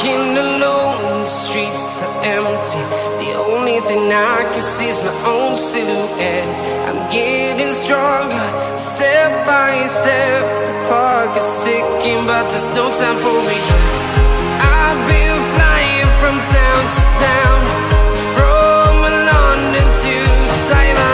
Walking alone, the streets are empty. The only thing I can see is my own silhouette. I'm getting stronger, step by step. The clock is ticking, but there's no time for regrets. I've been flying from town to town, from London to Taiwan.